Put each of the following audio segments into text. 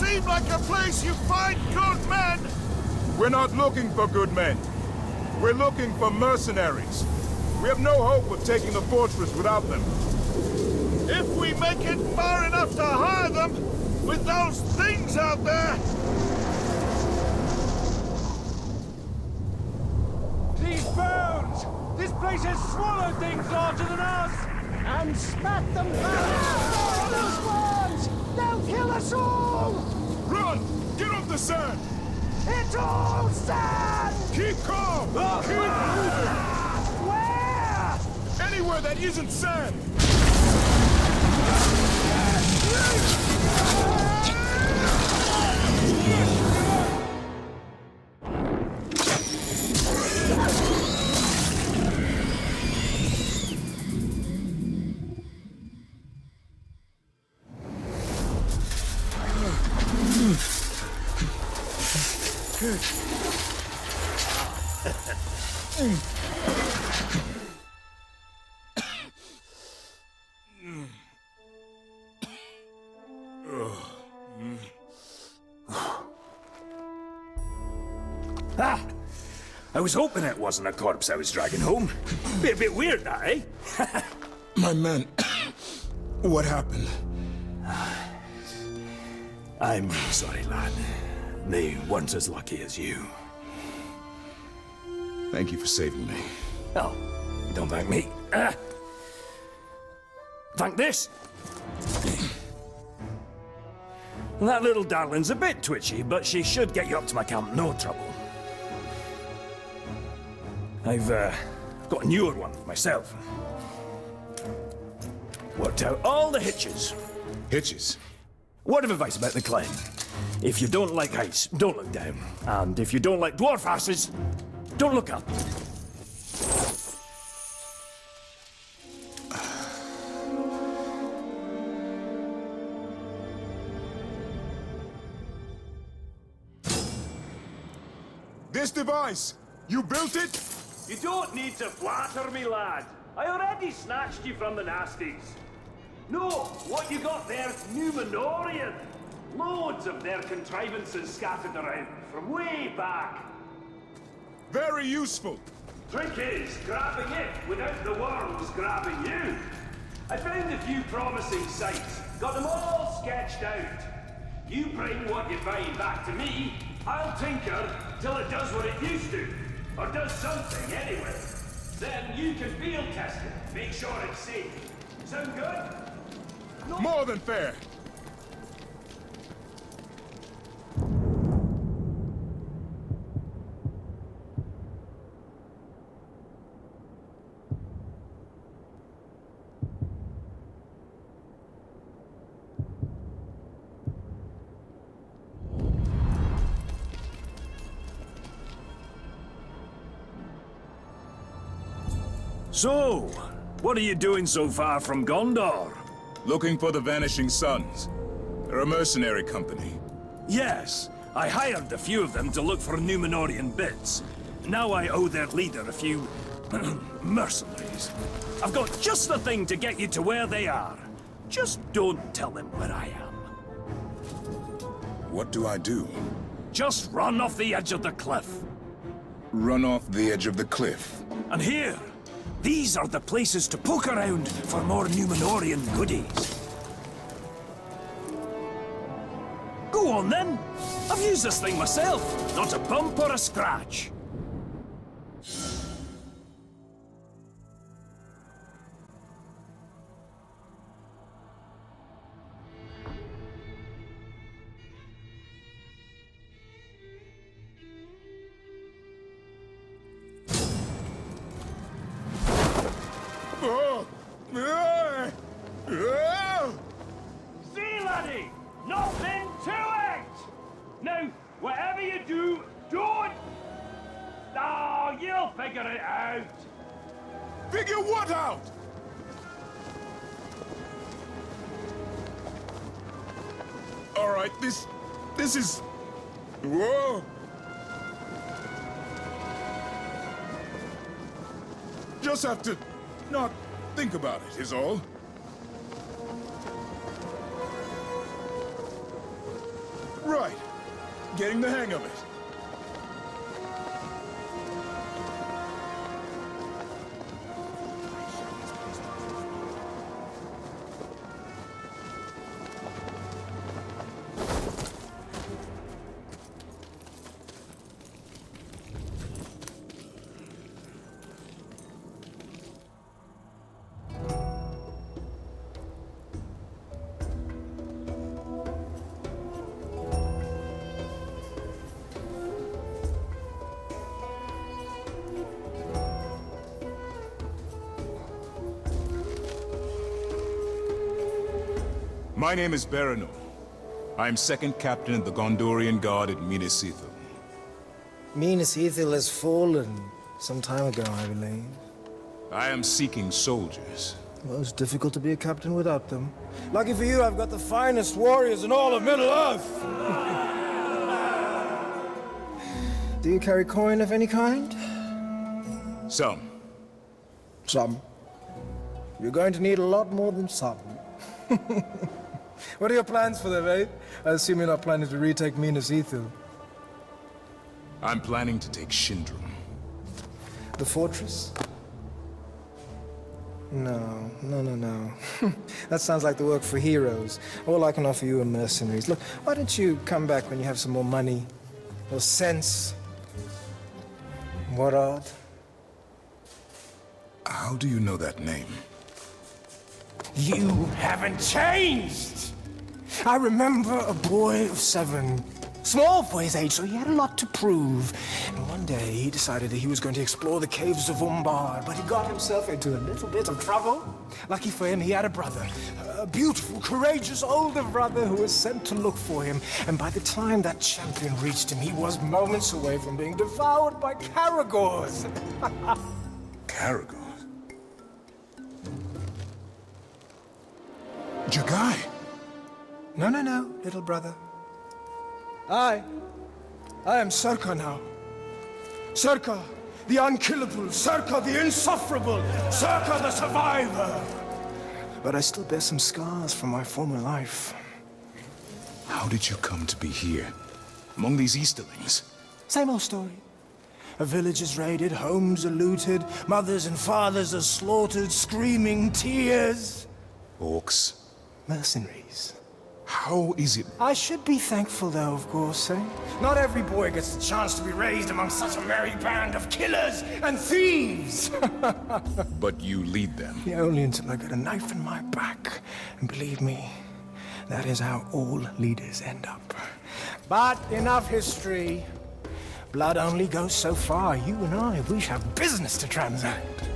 seem like a place you find good men. We're not looking for good men. We're looking for mercenaries. We have no hope of taking the fortress without them. If we make it far enough to hire them, with those things out there... These bones! This place has swallowed things larger than us! And spat them back! Those bones! They'll kill us all! Run! Get off the sand! It's all sand! Keep calm! Keep moving! Where? Anywhere that isn't sand! Ah! I was hoping it wasn't a corpse I was dragging home. Be a bit weird, that, eh? My men... what happened? I'm sorry, lad. They weren't as lucky as you. Thank you for saving me. Oh, don't thank me. Thank this. That little darling's a bit twitchy, but she should get you up to my camp, no trouble. I've got a newer one myself. Worked out all the hitches. Hitches? Word of advice about the climb. If you don't like heights, don't look down. And if you don't like dwarf asses, don't look up. This device, you built it? You don't need to flatter me, lad. I already snatched you from the nasties. No, what you got there's Numenorian. Loads of their contrivances scattered around from way back. Very useful. Trick is grabbing it without the worms grabbing you. I found a few promising sites, got them all sketched out. You bring what you find back to me, I'll tinker till it does what it used to. Or does something, anyway. Then you can field test it, make sure it's safe. Sound good? No. More than fair. So, what are you doing so far from Gondor? Looking for the Vanishing Sons. They're a mercenary company. Yes, I hired a few of them to look for Numenorian bits. Now I owe their leader a few... mercenaries. I've got just the thing to get you to where they are. Just don't tell them where I am. What do I do? Just run off the edge of the cliff. Run off the edge of the cliff. And here, these are the places to poke around for more Numenorian goodies. Go on then. I've used this thing myself. Not a bump or a scratch. See, laddie! Nothing to it! Now, whatever you do, don't... Oh, you'll figure it out. Figure what out? All right, this is... Whoa! Just have to not think about it, is all. right. Getting the hang of it. My name is Baranor. I am second captain of the Gondorian Guard at Minas Ithil. Minas Ithil has fallen some time ago, I believe. I am seeking soldiers. Well, it's difficult to be a captain without them. Lucky for you, I've got the finest warriors in all of Middle-earth! Do you carry coin of any kind? Some. Some. You're going to need a lot more than some. What are your plans for them, eh? I assume you're not planning to retake Minas Ithil. I'm planning to take Shindrum. The fortress? No. That sounds like the work for heroes. All I can offer you are mercenaries. Look, why don't you come back when you have some more money? Or sense? Warad? How do you know that name? You haven't changed! I remember a boy of 7. Small for his age, so he had a lot to prove. And one day he decided that he was going to explore the caves of Umbar, but he got himself into a little bit of trouble. Lucky for him, he had a brother. A beautiful, courageous older brother who was sent to look for him. And by the time that champion reached him, he was moments away from being devoured by Caragors. Caragor? Jagai! No, little brother. I am Serka now. Serka, the unkillable. Serka, the insufferable. Serka, the survivor. But I still bear some scars from my former life. How did you come to be here? Among these Easterlings? Same old story. A village is raided, homes are looted, mothers and fathers are slaughtered, screaming tears. Orcs? Mercenaries. How is it? I should be thankful, though, of course, eh? Not every boy gets the chance to be raised among such a merry band of killers and thieves! But you lead them. Yeah, only until I get a knife in my back. And believe me, that is how all leaders end up. But enough history. Blood only goes so far. You and I, we have business to transact.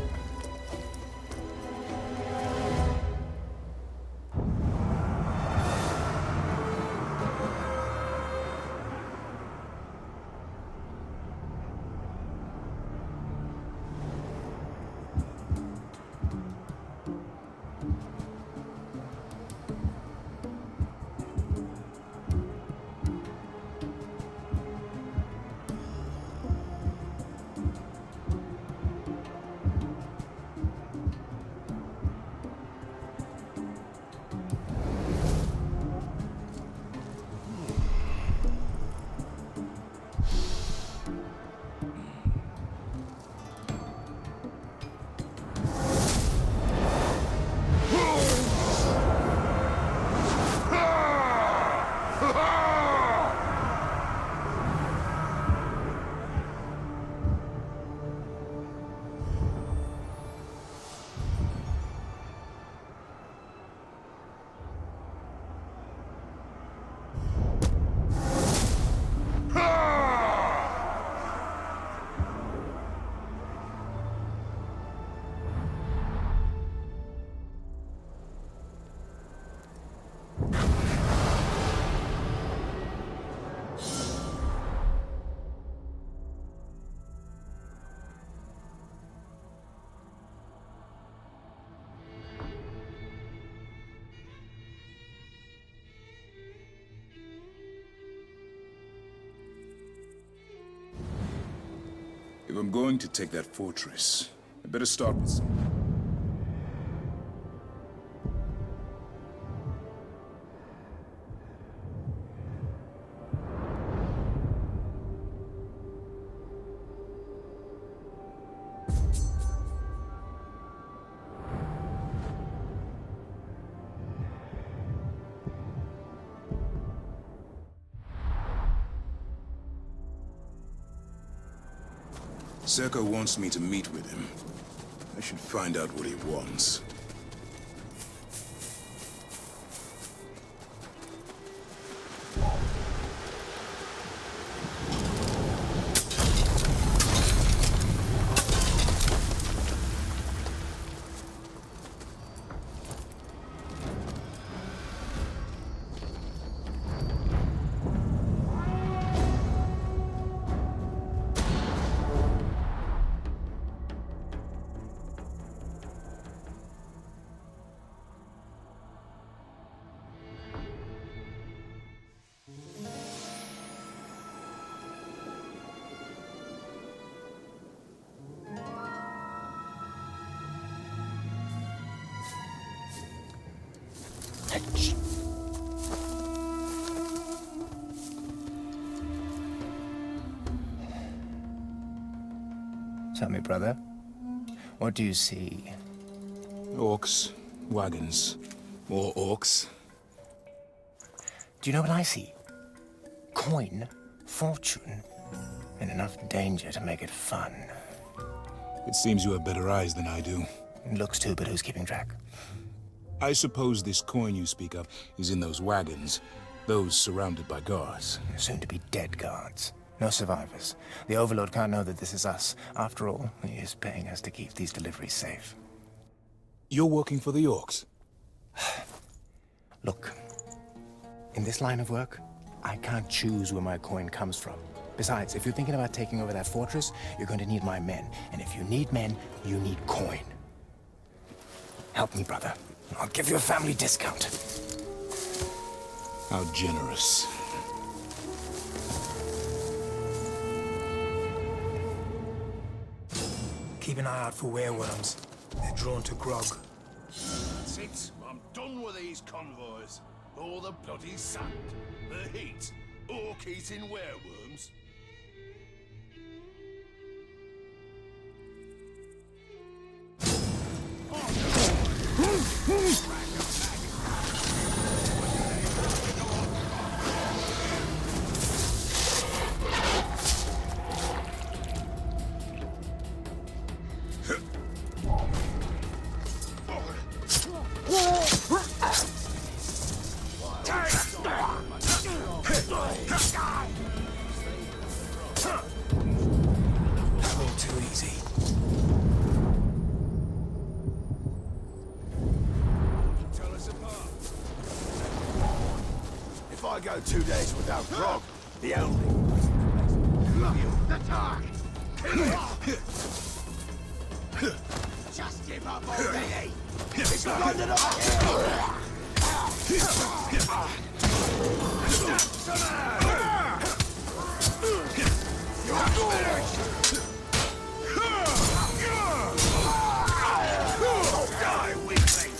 If I'm going to take that fortress, I better start with some... Serko wants me to meet with him. I should find out what he wants. Tell me, brother, what do you see? Orcs, wagons, more orcs. Do you know what I see? Coin, fortune, and enough danger to make it fun. It seems you have better eyes than I do. It looks too, but who's keeping track? I suppose this coin you speak of is in those wagons, those surrounded by guards. Soon to be dead guards. No survivors. The Overlord can't know that this is us. After all, he is paying us to keep these deliveries safe. You're working for the orcs? Look, in this line of work, I can't choose where my coin comes from. Besides, if you're thinking about taking over that fortress, you're going to need my men. And if you need men, you need coin. Help me, brother. I'll give you a family discount. How generous. Keep an eye out for wereworms. They're drawn to grog. That's it. I'm done with these convoys. All the bloody sand, the heat, orc eating wereworms. I go 2 days without grog. The only the dark. Just give up already. It's London up here. You're finished. Die weakling.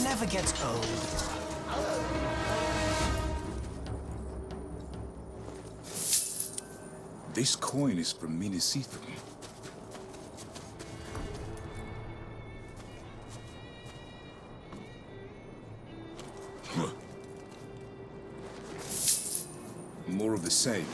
Never gets old. This coin is from Minas Ithil. More of the same.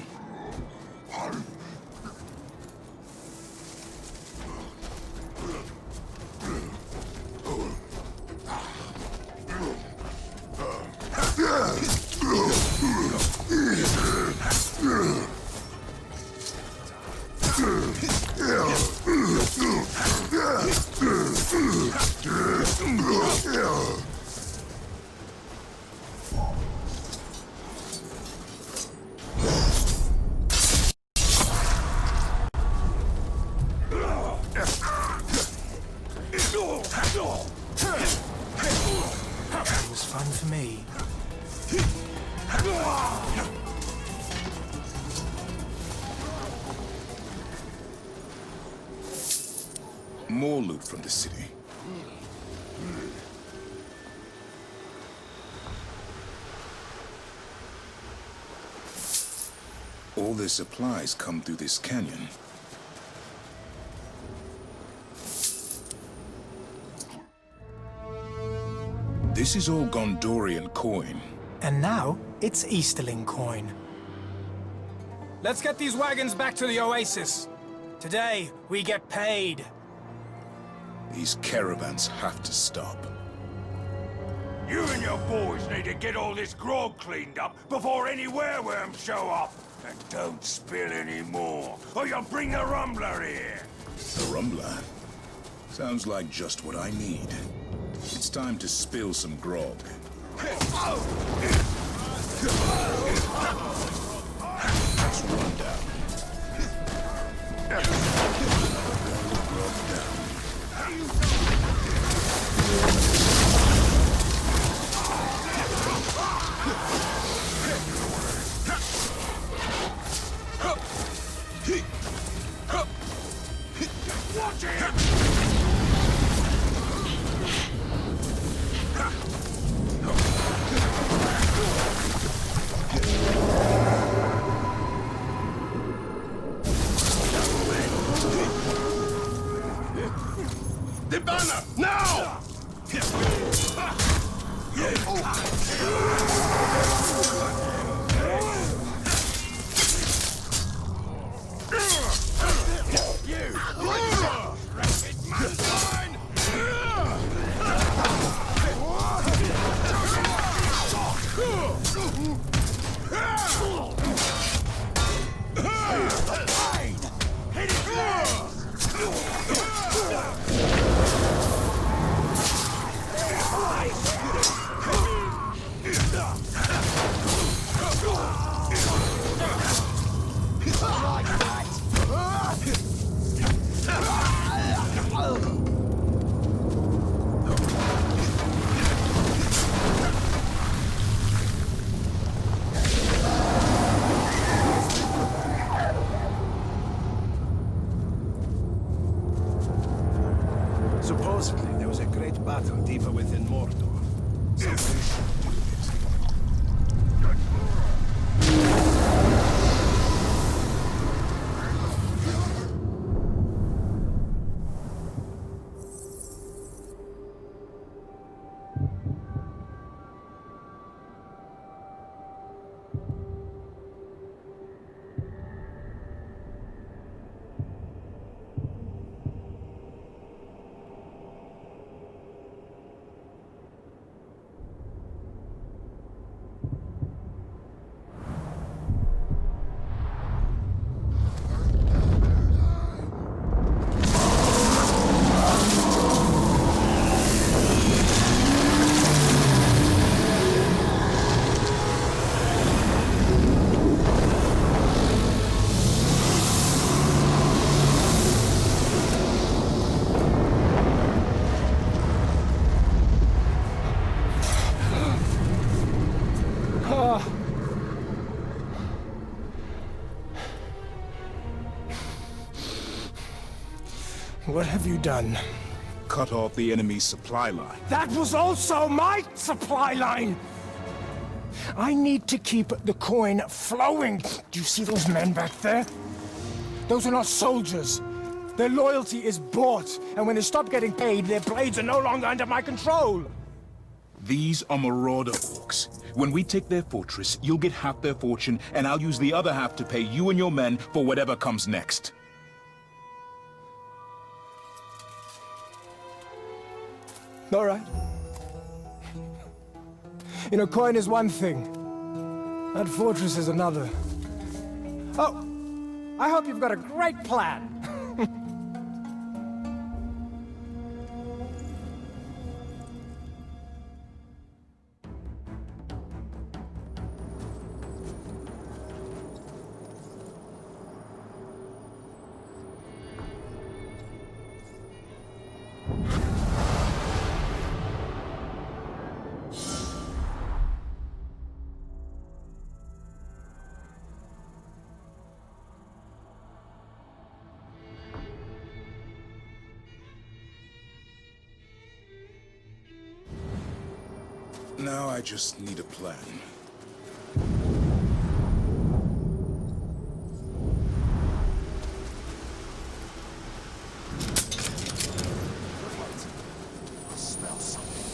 It was fun for me. More loot from the city. All their supplies come through this canyon. This is all Gondorian coin. And now, it's Easterling coin. Let's get these wagons back to the Oasis. Today, we get paid. These caravans have to stop. You and your boys need to get all this grog cleaned up before any wereworms show up. And don't spill any more, or you'll bring the Rumbler here. The Rumbler? Sounds like just what I need. It's time to spill some grog. Let's run down. Watch it! The banner, now! Supposedly, there was a great battle deeper within Mordor. Somebody should do it. What have you done? Cut off the enemy's supply line. That was also my supply line! I need to keep the coin flowing. Do you see those men back there? Those are not soldiers. Their loyalty is bought, and when they stop getting paid, their blades are no longer under my control. These are marauder orcs. When we take their fortress, you'll get half their fortune, and I'll use the other half to pay you and your men for whatever comes next. All right. You know, coin is one thing. That fortress is another. Oh, I hope you've got a great plan. Now I just need a plan. I smell something.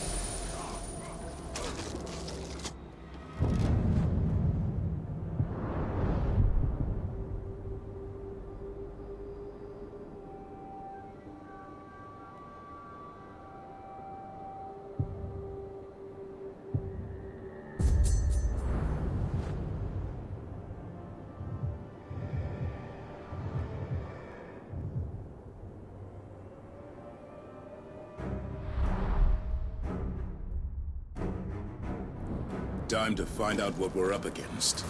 Time to find out what we're up against.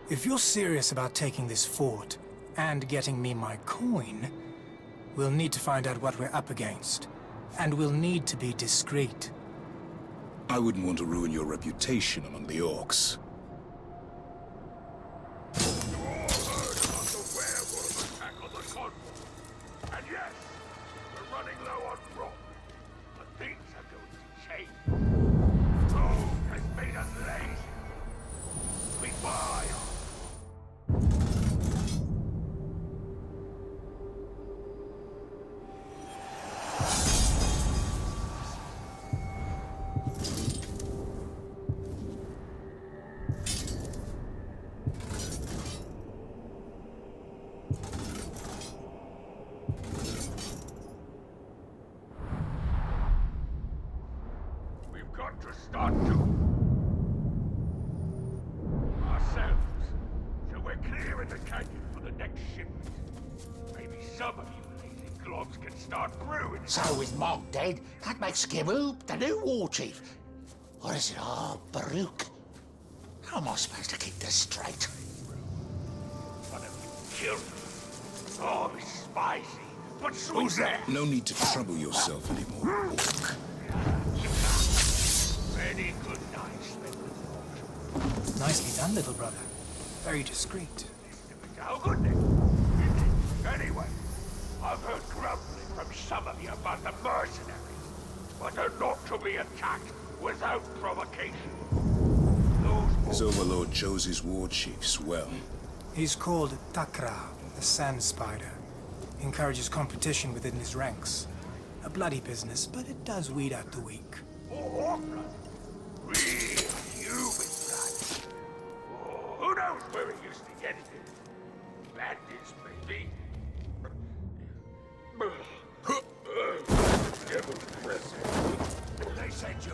If you're serious about taking this fort and getting me my coin, we'll need to find out what we're up against. And we'll need to be discreet. I wouldn't want to ruin your reputation among the orcs. And yes, we're running low on rock. But things are going to change. Rome has made us lazy. We buy on. Got to start to ourselves, so we're clearing the canyon for the next shipment. Maybe some of you lazy globs can start brewing. So with Mog dead, that makes Skiboop the new war chief. Or is it Baruch? How am I supposed to keep this straight? One of you killed him. Oh, it's spicy, but sweet. Who's that? No need to trouble yourself anymore, orc. Any good night, Nicely done, little brother. Very discreet. how good then? Anyway, I've heard grumbling from some of you about the mercenaries, but they're not to be attacked without provocation. His overlord chose his war chiefs well. He's called Takra, the Sand Spider. He encourages competition within his ranks. A bloody business, but it does weed out the weak. Or blood. Real human blood. Oh, who knows where he used to get it? Bandits, maybe. Devil present. They said you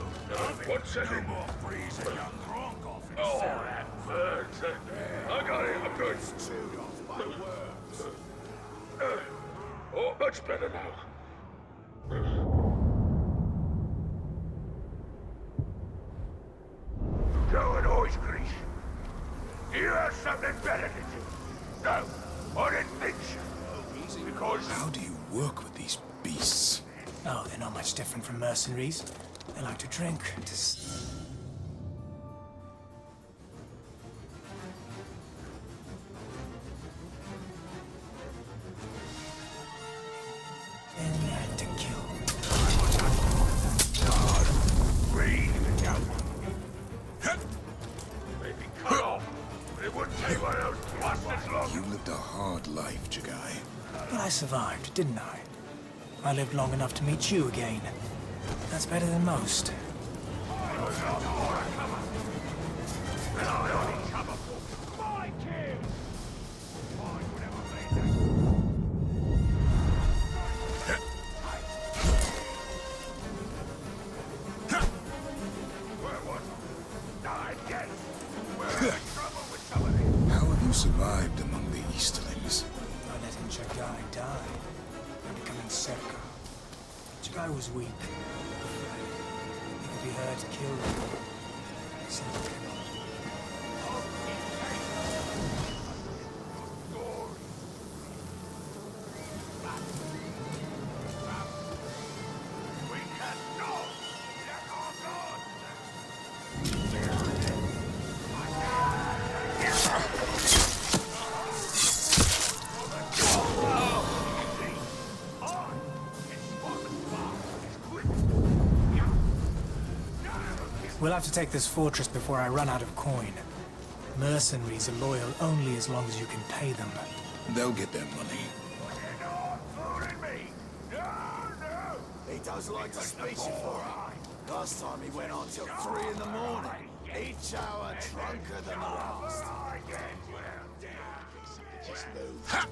what's that? No more freezing your gronk off in that burns. I got it, I'm good. Chewed off by worms. Oh, much better now. Go and always grease. You have something better to do. No, I didn't think so. Because... How do you work with these beasts? Oh, they're not much different from mercenaries. They like to drink, and they had to kill. Breathe it out. Maybe cut off, but it wouldn't take one of those bastards long. You lived a hard life, Jagai. But I survived, didn't I? I lived long enough to meet you again. That's better than most. How have you survived among the Easterlings? By letting Jagai die and becoming Serka. Jagai was weak. He could be heard, killed. Simply cannot. We'll have to take this fortress before I run out of coin. Mercenaries are loyal only as long as you can pay them. They'll get their money. He does like to speak you for it. Last time he went on till 3 in the morning. Each hour drunker than the last. Just move.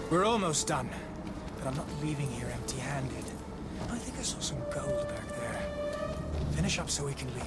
We're almost done, but I'm not leaving here empty-handed. I think I saw some gold back there. Finish up so we can leave.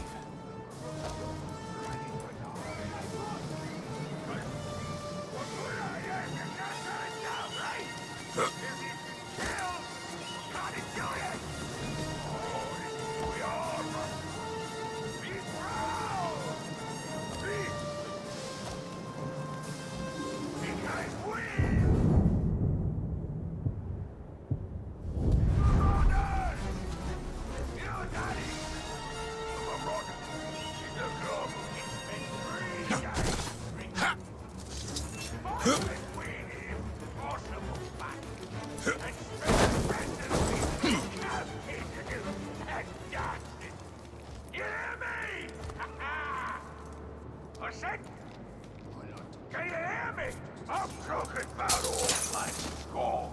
Can you hear me? I'm talking about all my gold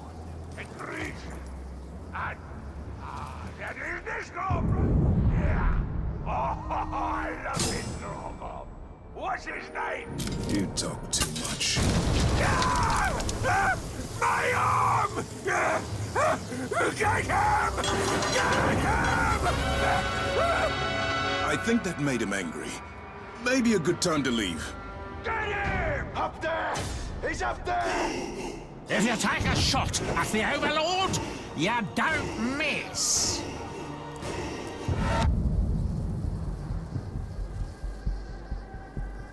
and grease. And, that is this gold, yeah. Oh, I love this gold. What's his name? You talk too much. My arm! Get him! Get him! I think that made him angry. Maybe a good time to leave. Get him! Up there! He's up there! If you take a shot at the Overlord, you don't miss.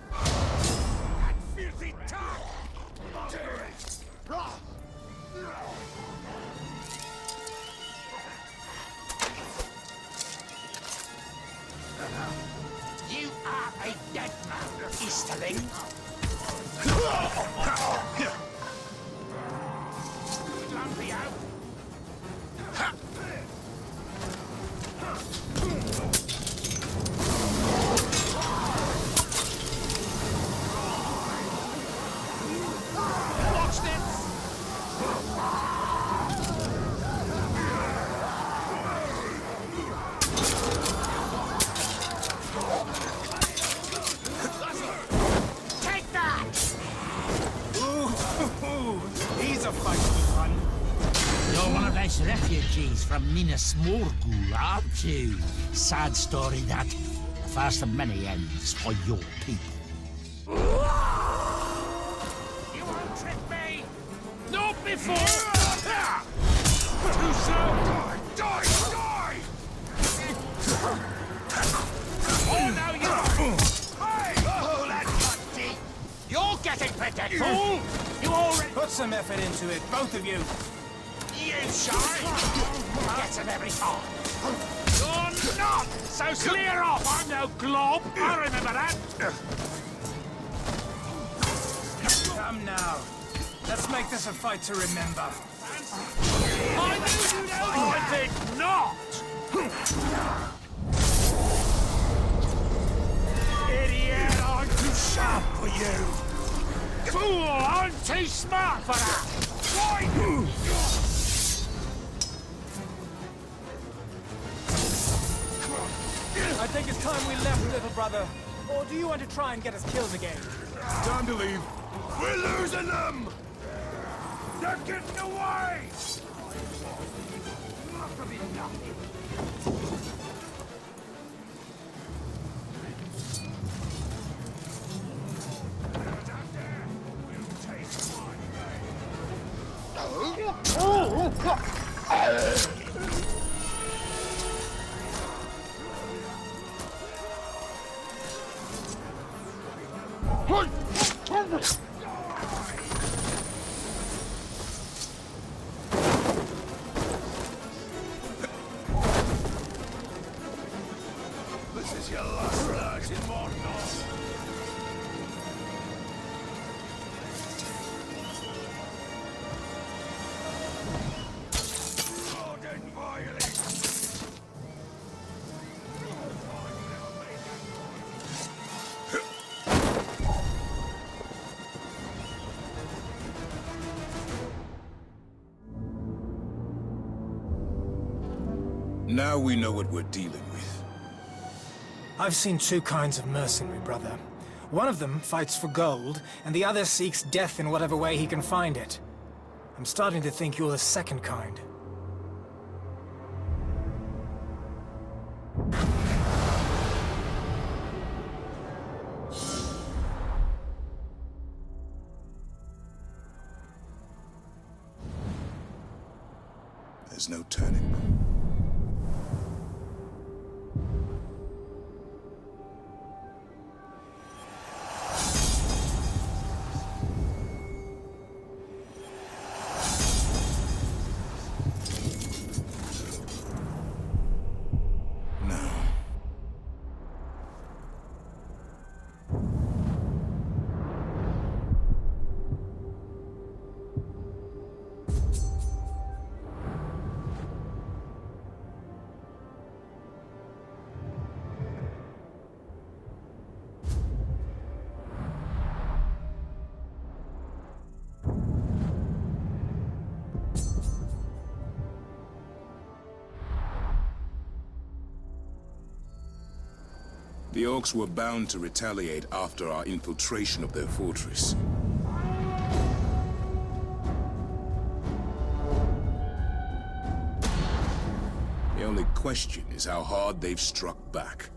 That filthy tongue! You are a dead man, Easterling. Lumpy out. Watch this! Take that! Ooh, he's a feisty one. You're one of those refugees from Minas Morgul, aren't you? Sad story, that. The first of many ends for your people. You won't trick me! Not before! Too slow! Die! Die! Oh, now you're... Hey! Oh, that's deep! You're getting pretty fool! You already... Put some effort into it, both of you. You shy! Gets him every time. You're not! So clear off! I'm no glob! I remember that! Come now. Let's make this a fight to remember. I knew you'd I did not! Idiot, I'm too sharp for you! Fool, I'm too smart for that! Why? I think it's time we left, little brother. Or do you want to try and get us killed again? Time to leave. We're losing them! They're getting away! This is your last night in Mordor. Ardent violence. Now we know what we're dealing with. I've seen two kinds of mercenary, brother. One of them fights for gold, and the other seeks death in whatever way he can find it. I'm starting to think you're the second kind. There's no turning back. The orcs were bound to retaliate after our infiltration of their fortress. The only question is how hard they've struck back.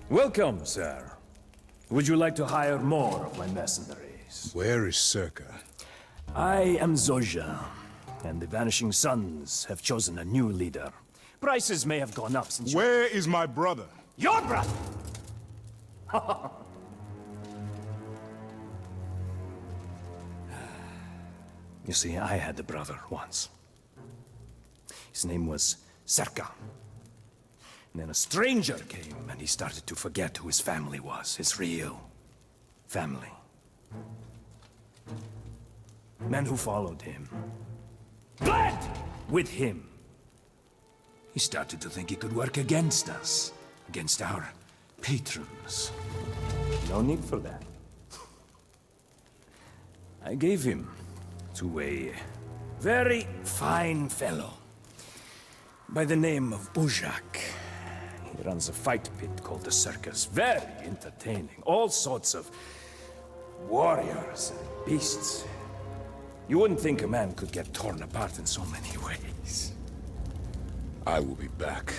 Welcome, sir. Would you like to hire more of my mercenaries? Where is Circa? I am Zojja, and the Vanishing Sons have chosen a new leader. Prices may have gone up since Where is my brother? Your brother! You see, I had a brother once. His name was Serka. And then a stranger came, and he started to forget who his family was, his real family. Men who followed him bled with him. He started to think he could work against us, against our patrons. No need for that. I gave him to a very fine fellow by the name of Ujak. He runs a fight pit called the Circus. Very entertaining. All sorts of warriors and beasts. You wouldn't think a man could get torn apart in so many ways. I will be back.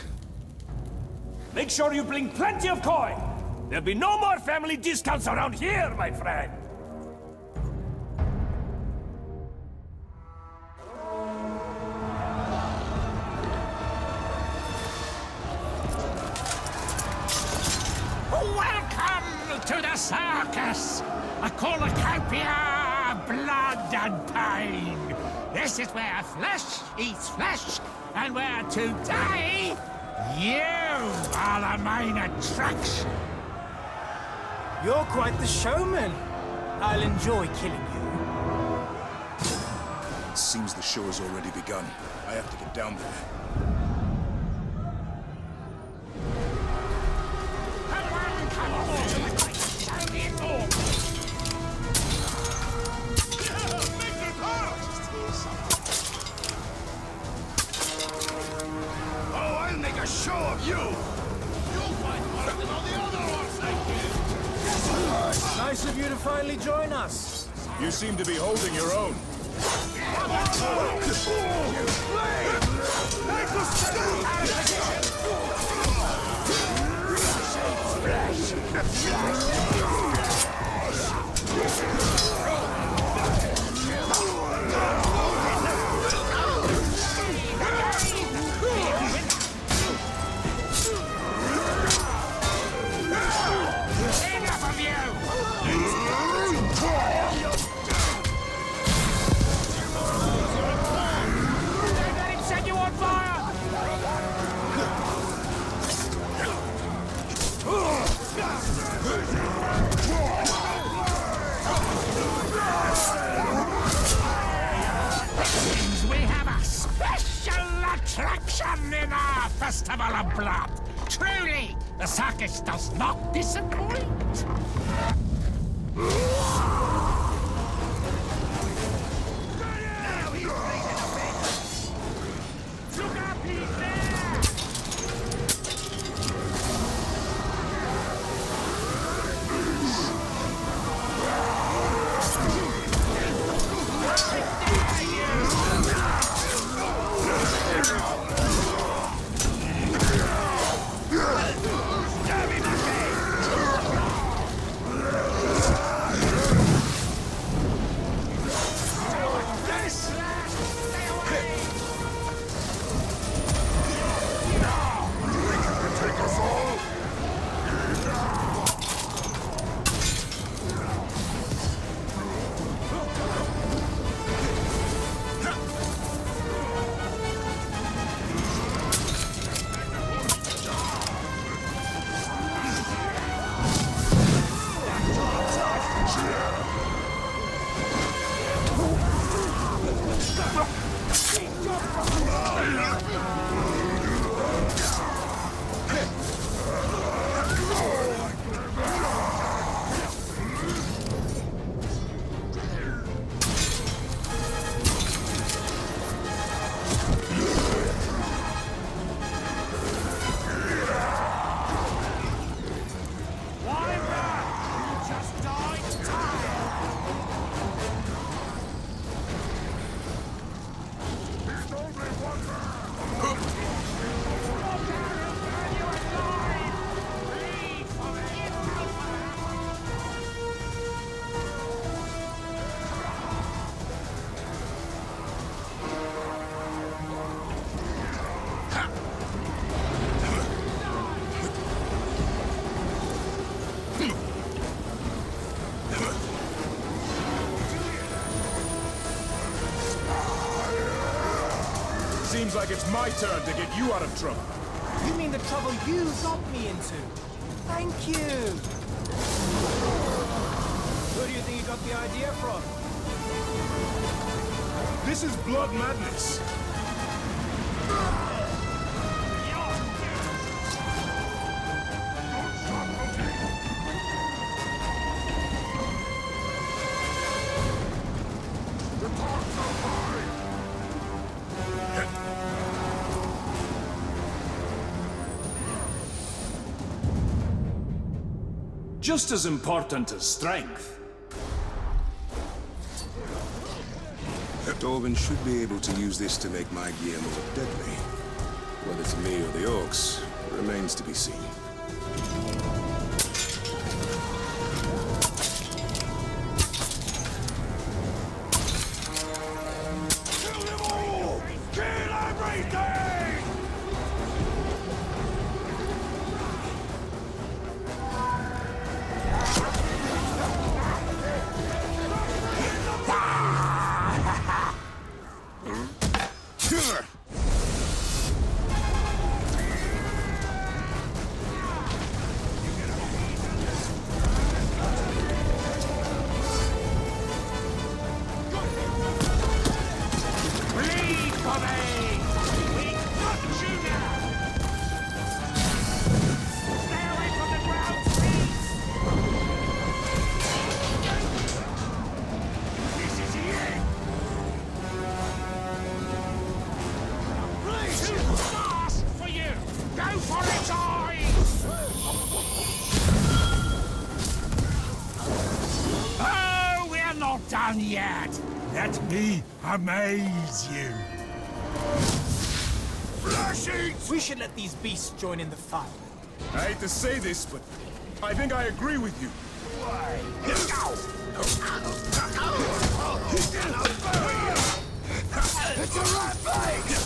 Make sure you bring plenty of coin! There'll be no more family discounts around here, my friend! Welcome to the circus! A cornucopia of blood and pain! This is where flesh eats flesh, and where today, you are the main attraction! You're quite the showman. I'll enjoy killing you. It seems the show has already begun. I have to get down there. Show of you! You'll find worse than all the other orcs like you! Nice of you to finally join us. You seem to be holding your own. Attraction in our festival of blood. Truly, the circus does not disappoint. Look up, he's there! Seems like it's my turn to get you out of trouble. You mean the trouble you got me into? Thank you. Who do you think you got the idea from? This is blood madness. Just as important as strength. Dwarven should be able to use this to make my gear more deadly. Whether it's me or the orcs remains to be seen. Kill them all! Kill everything! Done yet. Let me amaze you. We should let these beasts join in the fun. I hate to say this, but I think I agree with you. It's a rampage!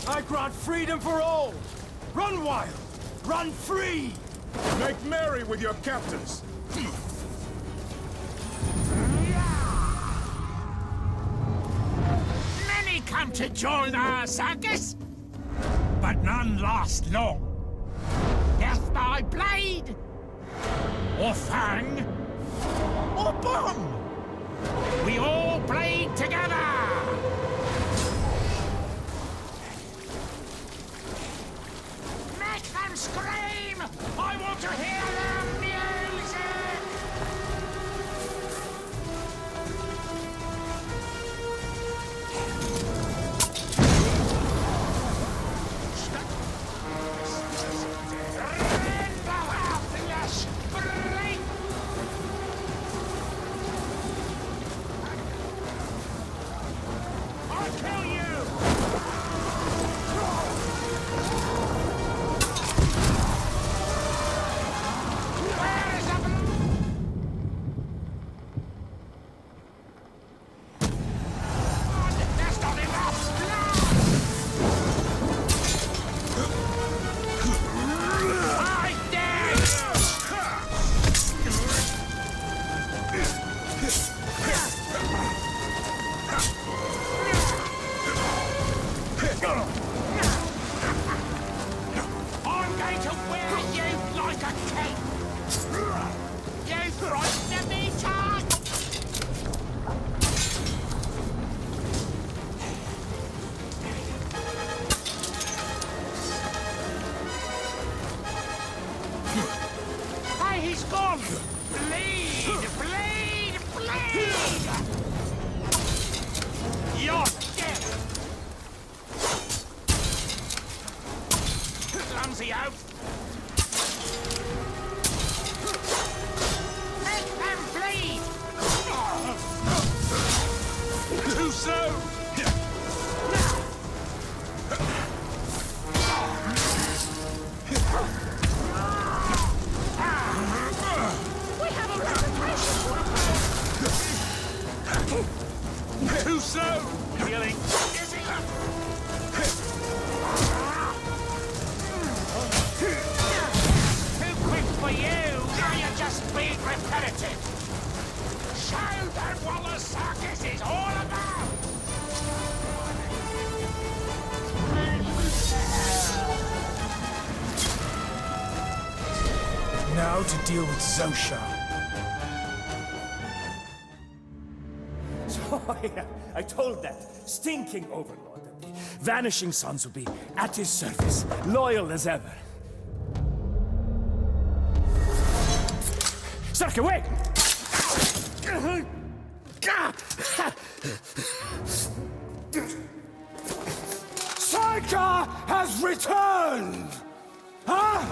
I grant freedom for all! Run wild! Run free! Make merry with your captors. Many come to join our circus, but none last long. Death by blade, or fang, or bomb. We all bleed together. Make them scream! I want to hear their music! Rainbow out the spring! I'll kill you! Where is the blood? There's not enough blood! I dare I'm going to wear you like a cape! You frightened me, Todd! Hey, he's gone! Bleed! Bleed! Bleed! You're dead! Clumsy oaf! Make them bleed! Too soon! We have a reputation! Too soon! Feeling dizzy! Too quick for you! Now you're just being repetitive! Show them what the circus is all about! Now to deal with Zosha. Oh, yeah, I told that stinking overlord that the Vanishing Sons would be at his service, loyal as ever. Circa, wait! Sarka has returned! Huh?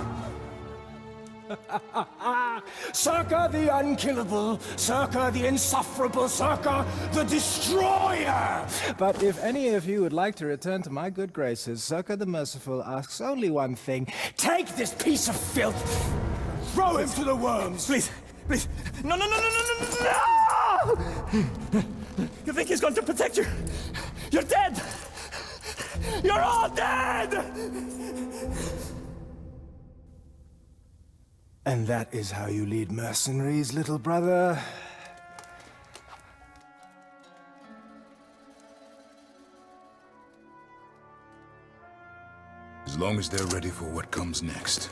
Circa the unkillable, Circa the insufferable, Circa the destroyer! But if any of you would like to return to my good graces, Circa the Merciful asks only one thing. Take this piece of filth! Throw him to the worms! Please, please. No, no, no, no, no, no, no! You think he's going to protect you? You're dead! You're all dead! And that is how you lead mercenaries, little brother? As long as they're ready for what comes next.